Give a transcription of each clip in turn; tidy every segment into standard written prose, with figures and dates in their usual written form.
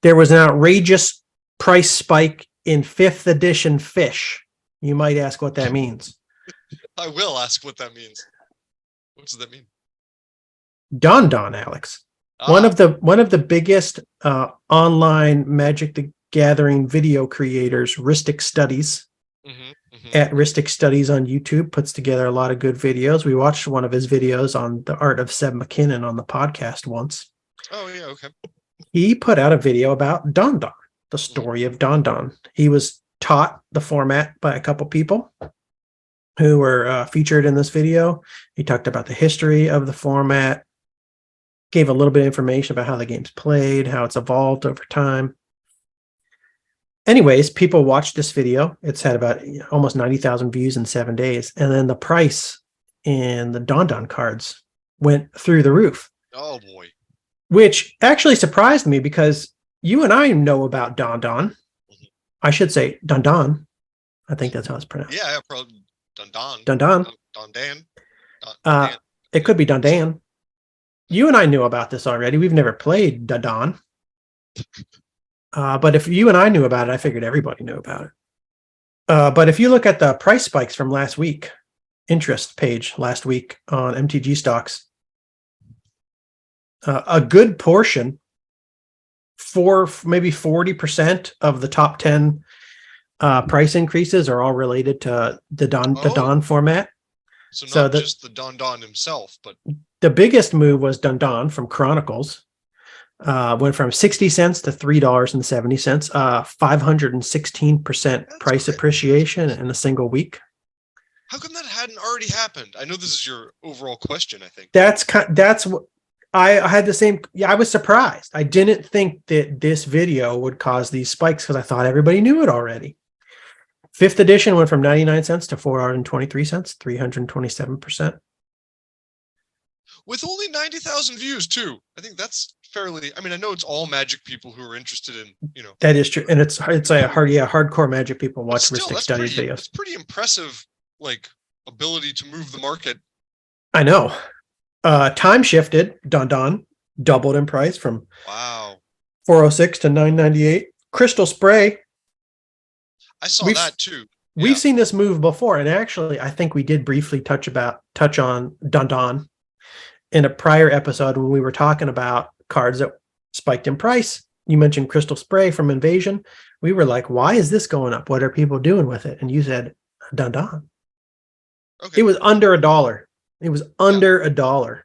There was an outrageous price spike in 5th edition fish. You might ask what that means. I will ask what that means. What does that mean? Dandan, Alex. One of the biggest online Magic the Gathering video creators, Ristic Studies, at Ristic Studies on YouTube, puts together a lot of good videos. We watched one of his videos on the art of Seb McKinnon on the podcast once. Oh, yeah, okay. He put out a video about Dandan, the story of Dandan. He was taught the format by a couple people who were featured in this video. He talked about the history of the format, gave a little bit of information about how the game's played, how it's evolved over time. Anyways, people watched this video. It's had about almost 90,000 views in 7 days. And then the price in the Dandan cards went through the roof. Oh, boy. Which actually surprised me because you and I know about Dandan. I should say Dandan. I think that's how it's pronounced. Yeah, probably Dandan. Dandan. Dandan. It could be Dandan. You and I knew about this already. We've never played Dandan. But if you and I knew about it, I figured everybody knew about it. But if you look at the price spikes from last week, interest page last week on MTG stocks, a good portion, maybe 40% of the top 10 price increases are all related to the Dandan format. So not just the Dandan himself, but the biggest move was Dandan from Chronicles. Went from 60 cents to $3.70, 516% price appreciation in a single week. How come that hadn't already happened? I know this is your overall question, I think. That's what I had the same. Yeah, I was surprised. I didn't think that this video would cause these spikes because I thought everybody knew it already. 5th edition went from 99 cents to $4.23, 327%. With only 90,000 views, too. I think that's fairly. I mean, I know it's all Magic people who are interested in, That is true, and it's a hardcore Magic people watch Ristic Studies videos. It's pretty impressive, ability to move the market. I know. Time shifted. Dandan doubled in price from $4.06 to $9.98. Crystal Spray. I saw that too. We've seen this move before, and actually, I think we did briefly touch on Dandan in a prior episode when we were talking about cards that spiked in price. You mentioned Crystal Spray from Invasion. We were like, why is this going up? What are people doing with it? And you said Dandan. Okay. It was under $1. It was under $1.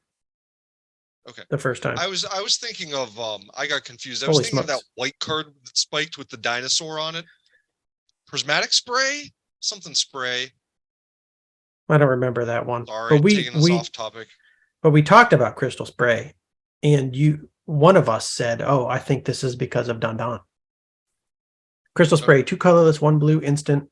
Okay. The first time. I was thinking of I got confused. I was thinking of that white card that spiked with the dinosaur on it. Prismatic Spray? Something spray. I don't remember that one. Sorry, taking us off topic. But we talked about Crystal Spray, and one of us said, "Oh, I think this is because of Dandan." Crystal Spray, 2 colorless, 1 blue, instant.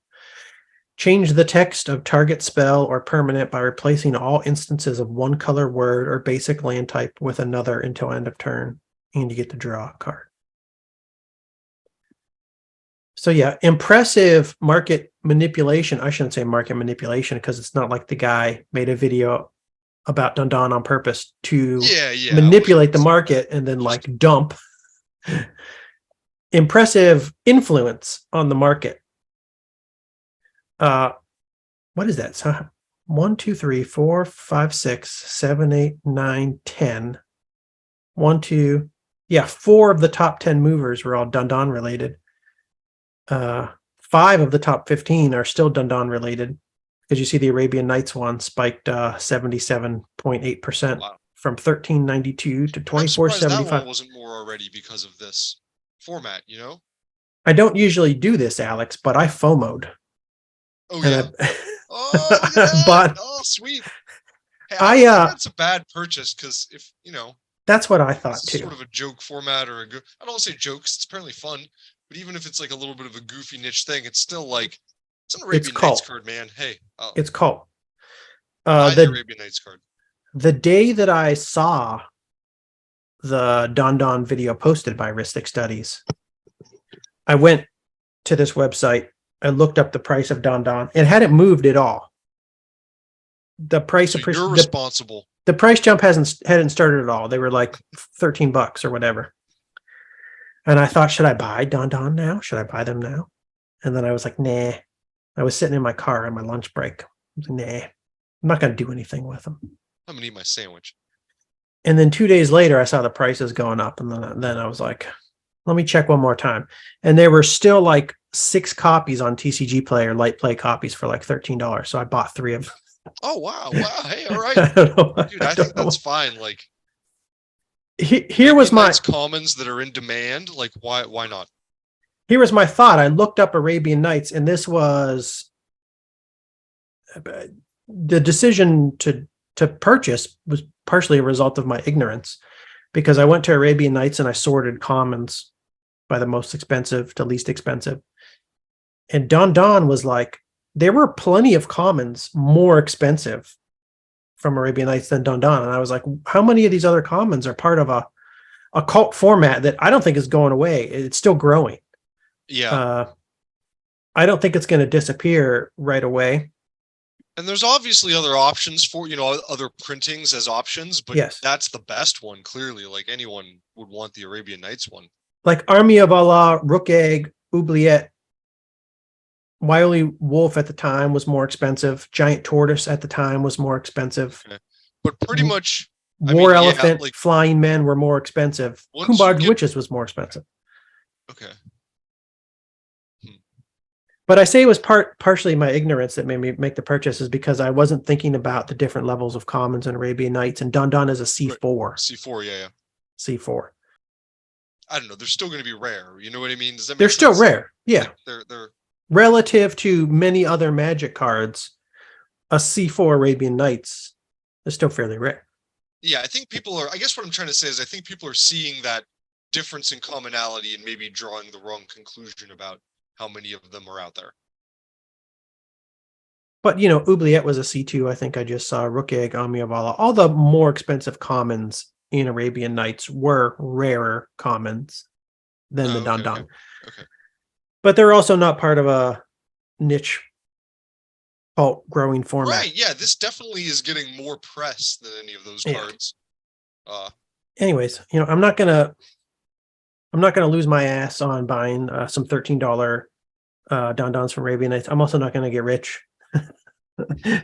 Change the text of target spell or permanent by replacing all instances of 1 color word or basic land type with another until end of turn, and you get to draw a card. So yeah, impressive market manipulation. I shouldn't say market manipulation because it's not like the guy made a video about Dandan on purpose to manipulate the market and then dump. Impressive influence on the market. What is that? So 1, 2, 3, 4, 5, 6, 7, 8, 9, 10. 1, 2. Yeah, 4 of the top 10 movers were all Dandan related. 5 of the top 15 are still Dandan related. Because you see the Arabian Nights one spiked 77.8% from 1392 to 2475. That one wasn't more already because of this format, I don't usually do this, Alex, but I FOMO'd. Oh yeah. Oh, look at that. Oh, sweet. Hey, that's a bad purchase because if that's what I thought too. Sort of a joke format or I don't want to say jokes. It's apparently fun, but even if it's like a little bit of a goofy niche thing, it's still like. It's an Arabian Nights card, man. Hey. It's cult. The Arabian Nights card. The day that I saw the Dandan video posted by Ristic Studies, I went to this website. I looked up the price of Dandan. It hadn't moved at all. The price so you're responsible. The price jump hadn't started at all. They were like $13 or whatever. And I thought, should I buy Dandan now? Should I buy them now? And then I was like, nah. I was sitting in my car on my lunch break. I was like, nah, I'm not going to do anything with them. I'm gonna eat my sandwich. And then 2 days later, I saw the prices going up, and then I was like, let me check one more time. And there were still like 6 copies on TCG Player, light play copies for like $13. So I bought 3 of them. Oh wow! Hey, all right, dude. I think that's fine. Like, here was my commons that are in demand. Like, why not? Here was my thought. I looked up Arabian Nights, and this was the decision to purchase was partially a result of my ignorance, because I went to Arabian Nights and I sorted commons by the most expensive to least expensive. And Dandan was like, there were plenty of commons more expensive from Arabian Nights than Dandan. And I was like, how many of these other commons are part of a cult format that I don't think is going away? It's still growing. Yeah. I don't think it's going to disappear right away. And there's obviously other options for, other printings as options, but yes, that's the best one, clearly. Like, anyone would want the Arabian Nights one. Like Army of Allah, Rook Egg, Oubliette, Wily Wolf at the time was more expensive. Giant Tortoise at the time was more expensive. Okay. But pretty much War Elephant, Flying Men were more expensive. Kumbaj Witches was more expensive. Okay. But I say it was partially my ignorance that made me make the purchase, is because I wasn't thinking about the different levels of commons in Arabian Nights, and Dandan is a C4. Right. C4, yeah. C4. I don't know. They're still going to be rare. You know what I mean? Does that make They're sense? Still rare. Yeah. Like they're relative to many other Magic cards. A C4 Arabian Nights is still fairly rare. Yeah, I think I guess what I'm trying to say is I think people are seeing that difference in commonality and maybe drawing the wrong conclusion about how many of them are out there. But, Oubliette was a C2. I think I just saw Rook Egg, Army of Allah. All the more expensive commons in Arabian Nights were rarer commons than the Dandan. Okay. But they're also not part of a niche cult growing format. Right, yeah. This definitely is getting more press than any of those cards. Anyways, I'm not gonna lose my ass on buying some $13 Dandans from Arabian Nights. I'm also not gonna get rich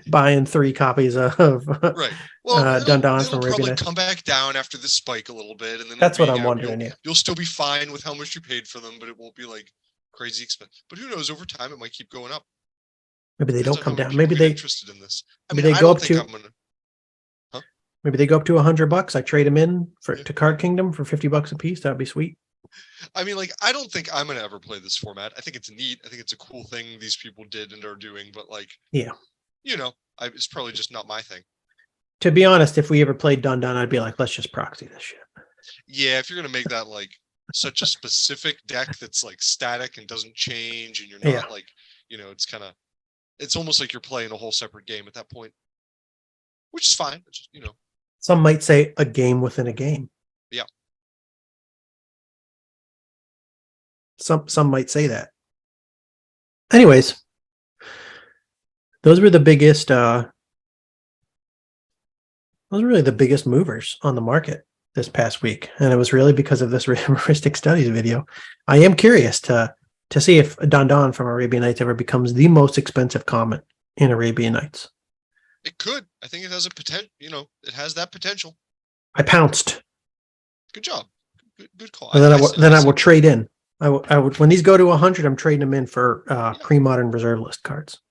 buying 3 copies of right. Well, Dandans from Arabian probably Nights. Come back down after the spike a little bit, and then that's what I'm wondering. You'll still be fine with how much you paid for them, but it won't be like crazy expensive. But who knows? Over time, it might keep going up. Maybe they don't come down. Maybe they interested in this. Maybe they go up to. Maybe they go up to $100. I trade them in to Card Kingdom for $50 a piece. That'd be sweet. I mean, like, I don't think I'm gonna ever play this format. I think it's neat. I think it's a cool thing these people did and are doing. But like, yeah, it's probably just not my thing. To be honest, if we ever played Dandan, I'd be like, let's just proxy this shit. Yeah, if you're gonna make that like such a specific deck that's like static and doesn't change, and you're not like, it's almost like you're playing a whole separate game at that point, which is fine. It's just, Some might say a game within a game. Yeah. Some might say that. Anyways, those were the biggest. Those were really the biggest movers on the market this past week, and it was really because of this heuristic studies video. I am curious to see if Dandan from Arabian Nights ever becomes the most expensive common in Arabian Nights. It could. I think it has a potential. It has that potential. I pounced. Good job. Good call. And then I will trade in. I would when these go to 100. I'm trading them in for pre-modern reserve list cards.